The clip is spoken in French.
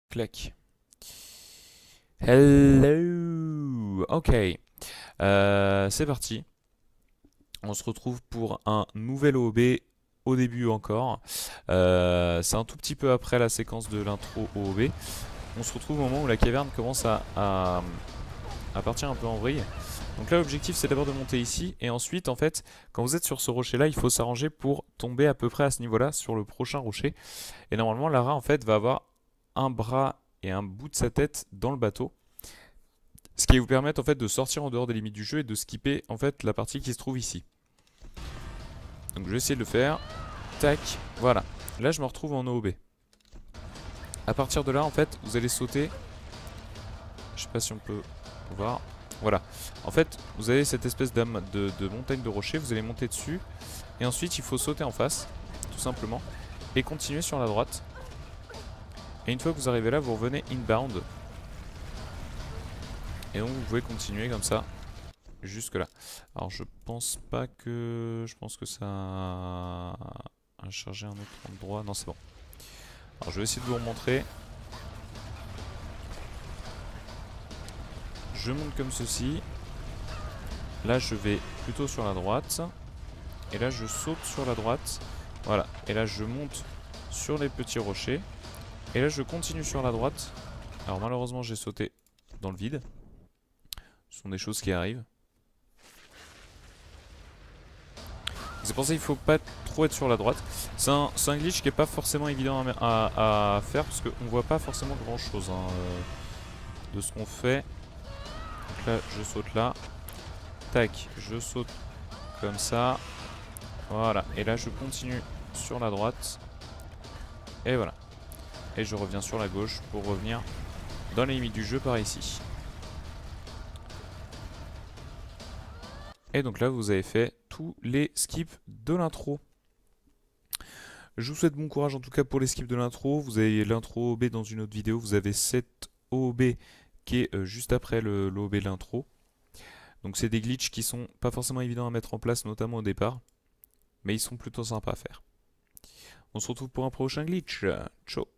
Clac. Hello. Ok. C'est parti. On se retrouve pour un nouvel OOB au début encore. C'est un tout petit peu après la séquence de l'intro OOB. On se retrouve au moment où la caverne commence à partir un peu en vrille. Donc là, l'objectif, c'est d'abord de monter ici. Et ensuite, en fait, quand vous êtes sur ce rocher-là, il faut s'arranger pour tomber à peu près à ce niveau-là sur le prochain rocher. Et normalement, Lara, en fait, va avoir un bras et un bout de sa tête dans le bateau. Ce qui va vous permettre en fait de sortir en dehors des limites du jeu et de skipper en fait la partie qui se trouve ici. Donc je vais essayer de le faire. Tac, voilà. Là je me retrouve en OOB. À partir de là en fait vous allez sauter. Je sais pas si on peut voir. Voilà. En fait vous avez cette espèce de montagne de rochers. Vous allez monter dessus. Et ensuite il faut sauter en face. Tout simplement. Et continuer sur la droite. Et une fois que vous arrivez là vous revenez inbound. Et donc vous pouvez continuer comme ça jusque là. Alors je pense pas que... Je pense que ça a chargé un autre endroit. Non c'est bon. Alors je vais essayer de vous remontrer. Je monte comme ceci. Là je vais plutôt sur la droite. Et là je saute sur la droite. Voilà. Et là je monte sur les petits rochers. Et là je continue sur la droite. Alors malheureusement j'ai sauté dans le vide. Ce sont des choses qui arrivent. C'est pour ça qu'il faut pas trop être sur la droite. C'est un glitch qui est pas forcément évident à faire parce qu'on voit pas forcément grand chose de ce qu'on fait. Donc là, je saute là. Tac, je saute comme ça. Voilà. Et là, je continue sur la droite. Et voilà. Et je reviens sur la gauche pour revenir dans les limites du jeu par ici. Et donc là, vous avez fait tous les skips de l'intro. Je vous souhaite bon courage en tout cas pour les skips de l'intro. Vous avez l'intro OB dans une autre vidéo. Vous avez cette OOB qui est juste après l'OOB de l'intro. Donc c'est des glitches qui sont pas forcément évidents à mettre en place, notamment au départ. Mais ils sont plutôt sympas à faire. On se retrouve pour un prochain glitch. Ciao.